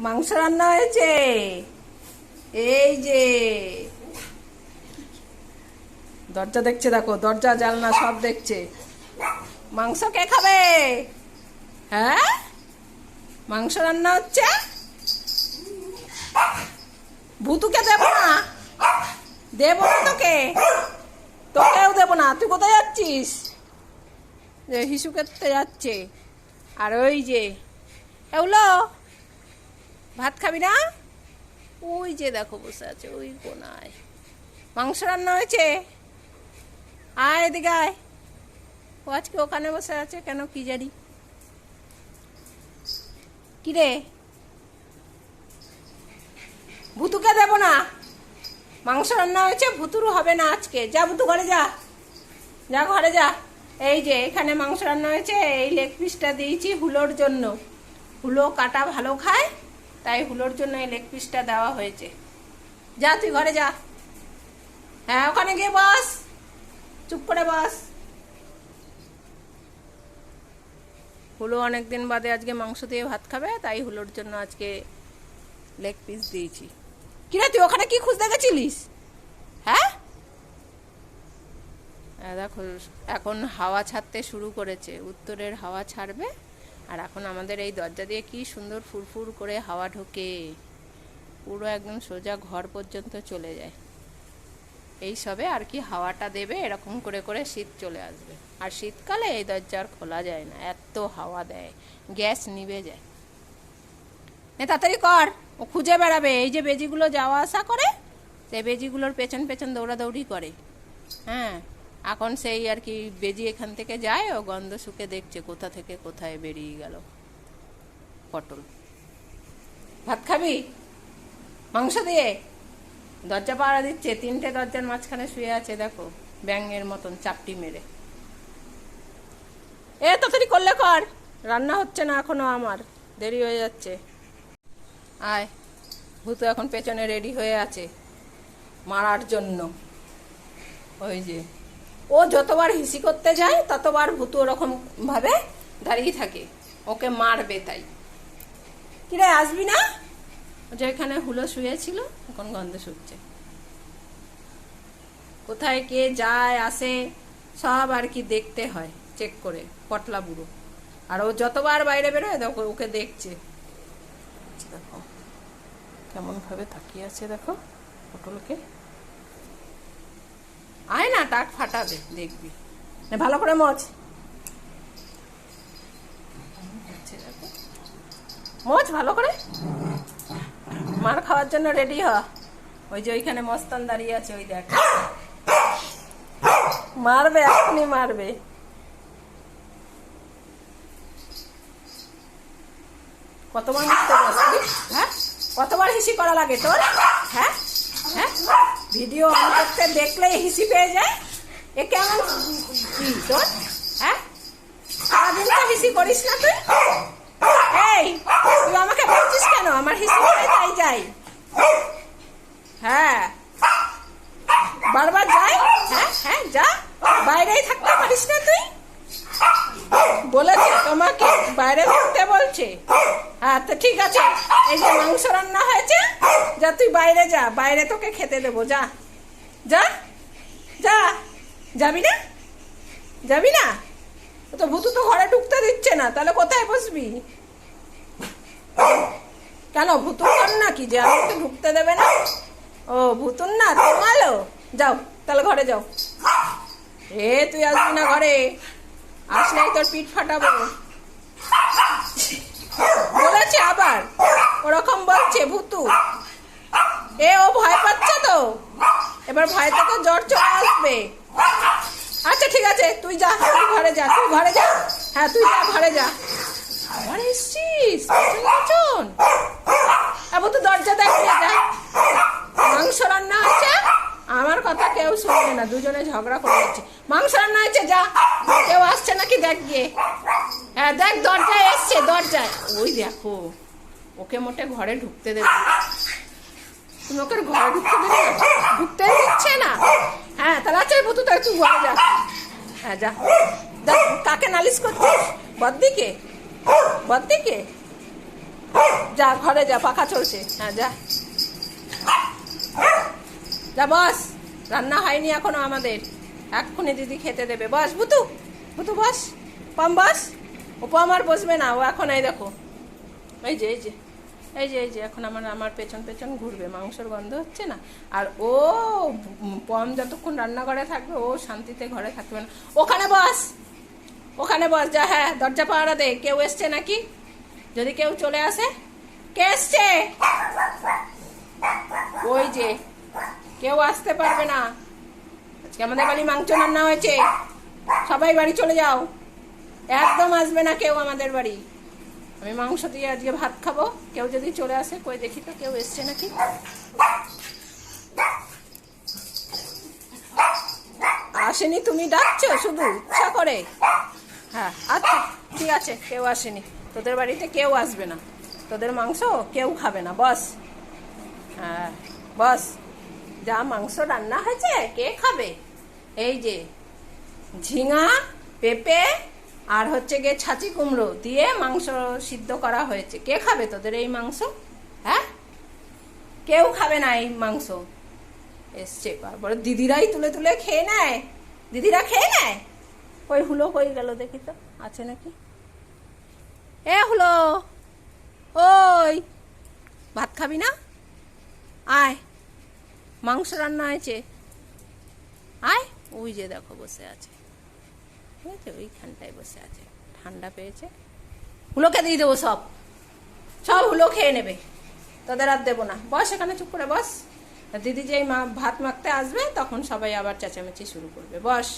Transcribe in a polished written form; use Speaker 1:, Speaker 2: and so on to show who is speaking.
Speaker 1: মাংস রান্না হয়েছে। এই যে দরজা দেখছে, দেখো দরজা জানলা সব দেখছে। মাংস কে খাবে? হ্যাঁ, মাংস রান্না হচ্ছে। ভুতুকে দেব না, দেবো না তোকে, তোকেও দেবো না। তুই কোথায় যাচ্ছিস? যে হিসু করতে যাচ্ছে। আর ওই যে এগুলো ভাত খাবি না? ওই যে দেখো বসে আছে ওই কোনায়। মাংস রান্না হয়েছে, আয় এদিকে আয়। ও আজকে ওখানে বসে আছে কেন কি জানি। কিরে, ভুতুকে দেবো না, মাংস রান্না হয়েছে, ভুতুর হবে না আজকে। যা ভুতু ঘরে যা, যা ঘরে যা। এই যে এখানে মাংস রান্না হয়েছে, এই লেগ পিসটা দিয়েছি হুলোর জন্য। হুলো কাটা ভালো খায়, তাই হুলোর জন্য এই লেগ পিসটা দেওয়া হয়েছে। যা তুই ঘরে যা। হ্যাঁ, ওখানে গিয়ে বস, চুপ করে বস। হুলো অনেকদিন বাদে আজকে মাংস দিয়ে ভাত খাবে, তাই হুলোর জন্য আজকে লেগ পিস দিয়েছি। কিরে, তুই ওখানে কি খুঁজতে গেছিলিস? হ্যাঁ, দেখো এখন হাওয়া ছাড়তে শুরু করেছে, উত্তরের হাওয়া ছাড়বে। আর এখন আমাদের এই দরজা দিয়ে কি সুন্দর ফুরফুর করে হাওয়া ঢোকে, পুরো একদম সোজা ঘর পর্যন্ত চলে যায়। এই সবে আর কি হাওয়াটা দেবে, এরকম করে করে শীত চলে আসবে। আর শীতকালে এই দরজা আর খোলা যায় না, এত হাওয়া দেয়, গ্যাস নিভে যায়। তাড়াতাড়ি কর, ও খুঁজে বেড়াবে। এই যে বেজিগুলো যাওয়া আসা করে, সেই বেজিগুলোর পেছন পেছন দৌড়াদৌড়ি করে। হ্যাঁ, এখন সেই আর কি বেজি এখান থেকে যায়, ও গন্ধ শুকে দেখছে কোথা থেকে কোথায় বেরিয়ে গেল পটল। ভাত খাবি মাংস দিয়ে? দরজা পাহারা দিচ্ছে, 3টে দরজার মাঝখানে শুয়ে আছে, দেখো ব্যাঙের মতন চাপটি মেরে। তাড়াতাড়ি করলে কর, রান্না হচ্ছে না এখনো, আমার দেরি হয়ে যাচ্ছে। আয়, ভূত এখন পেছনে রেডি হয়ে আছে মারার জন্য। ওই যে ও যতবার হিসি করতে যায় ততবার ভূত ওরকম ভাবে দাঁড়িয়ে থাকে, ওকে মারবে তাই। কিরে, আসবি না? যে এখানে হুলো শুয়েছিল, এখন গন্ধ শুকছে। কোথায় কে যায় আসে সব আর কি দেখতে হয় চেক করে, পটলা বুড়ো। আর ও যতবার বাইরে বেরোয় দেখো ওকে দেখছে। দেখো কেমন ভাবে তাকিয়ে আছে, দেখো পটলকে। আয় না, টাক ফাটাবে, দেখবি। ভালো করে মোচ, মোচ ভালো করে। মার খাওয়ার জন্য রেডি হ। ওই যে ওইখানে মস্তান দাঁড়িয়ে আছে, ওই দেখ, মারবে, এখনই মারবে। কতবার মারতে বসবি? হ্যাঁ, কতবার হিসি করা লাগে তোর? হ্যাঁ হ্যাঁ, ভিডিও অন করতে দেখলেই হিসি পেয়ে যায়। এ কেমন কি তোর? হ্যাঁ, সারাদিন তো হিসি করিস না তুই। এই, তুই আমাকে বলছিস কেন? আমার হিসি করে তাই যাই। হ্যাঁ, বারবার যাই। হ্যাঁ হ্যাঁ, যা, বাইরেই থাকতে পারিস না তুই? বলেছে তোমাকে বাইরে থাকতে বলছে? হ্যাঁ, তো ঠিক আছে, এই যে মাংস রান্না হয়েছে, যা তুই বাইরে যা, বাইরে তোকে খেতে দেবো। যা যা যা। যাবি না? যাবি না? তো ভুতু তো ঘরে ঢুকতে দিচ্ছে না, তাহলে কোথায় বসবি? কেন, ভুতুর ঘর নাকি যে আমাকে ঢুকতে দেবে না? ও ভুতুর না, তোমালো। যাও তাহলে ঘরে যাও। তুই আসবি না ঘরে, আসলেই তোর পিঠ ফাটাবো। বলেছে আবার, ওরকম বলছে ভুতু। ও ভয় পাচ্ছে তো, এবার ভয় থেকে জ্বর চলে আসবে। আচ্ছা ঠিক আছে, তুই যা, তুই ঘরে যা, তুই ঘরে যা। হ্যাঁ, তুই যা, ঘরে যা। আবার এসছিস পেছন। ভুতু দরজা দেখে যা। মাংস রান্না হয়েছে, আমার কথা কেউ শুনবে না, দুজনে ঝগড়া করে যাচ্ছে। মাংস রান্না হয়েছে, যা। কেউ আসছে নাকি দেখ গিয়ে। হ্যাঁ দেখ, দরজায় এসছে, দরজায়। ওই দেখো, ওকে মোটে ঘরে ঢুকতে দেবে? তুমি ওকে ঘরে ঢুকতে দেবে না? ঢুকতে দিচ্ছে না। হ্যাঁ, তাহলে আছে ভুতু, তাই তুই ঘরে যা। হ্যাঁ যা। দেখ কাকে নালিশ করছিস? বদ্দিকে? বদ্দিকে? যা ঘরে যা, পাখা চলছে। হ্যাঁ যা যা বস, রান্না হয়নি এখনো আমাদের, এক্ষুনি দিদি খেতে দেবে। বস বুতু, বুতু বস, পাম বস। ওপো আমার বসবে না, ও এখন এই দেখো, এই যে এই যে এই যে এই যে এখন আমার পেছন পেছন ঘুরবে, মাংসর গন্ধ হচ্ছে না। আর ও পম যতক্ষণ রান্নাঘরে থাকবে ও শান্তিতে ঘরে থাকবে না। ওখানে বস, ওখানে বস যা। হ্যাঁ দরজা পাহারা দে, কেউ এসছে নাকি, যদি কেউ চলে আসে। কে এসছে? ওই যে কেউ আসতে পারবে না, আজকে আমাদের বাড়ি মাংস রান্না হয়েছে, সবাই বাড়ি চলে যাও, একদম আসবে না কেউ আমাদের বাড়ি। আমি মাংস দিয়ে আজকে ভাত খাবো, কেউ যদি চলে আসে। কই দেখি তো কেউ এসছে নাকি। আসেনি, তুমি ডাকছো শুধু ইচ্ছা করে। হ্যাঁ আচ্ছা ঠিক আছে, কেউ আসেনি, তোদের বাড়িতে কেউ আসবে না, তোদের মাংস কেউ খাবে না। বস, হ্যাঁ বস, যা মাংস রান্না হয়েছে কে খাবে? এই যে ঝিঙা, পেঁপে আর হচ্ছে গিয়ে ছাঁচি কুমড়ো দিয়ে মাংস সিদ্ধ করা হয়েছে। কে খাবে তোদের এই মাংস? হ্যাঁ কেউ খাবে না এই মাংস। এসছে তারপরে দিদিরাই তুলে তুলে খেয়ে নেয়, দিদিরা খেয়ে নেয়। ওই হুলো কই গেল দেখি তো, আছে নাকি? এ হুলো, ওই ভাত খাবি না? আয়, মাংস রান্না হয়েছে, আয়। ওই যে দেখো বসে আছে, ঠিক আছে, ওইখানটায় বসে আছে, ঠান্ডা পেয়েছে। হুলোকে দিয়ে দেবো, সব সব হুলো খেয়ে নেবে, তোদের আর দেবো না। বস এখানে চুপ করে বস, দিদি যেই ভাত মাখতে আসবে তখন সবাই আবার চেঁচামেচি শুরু করবে। বস।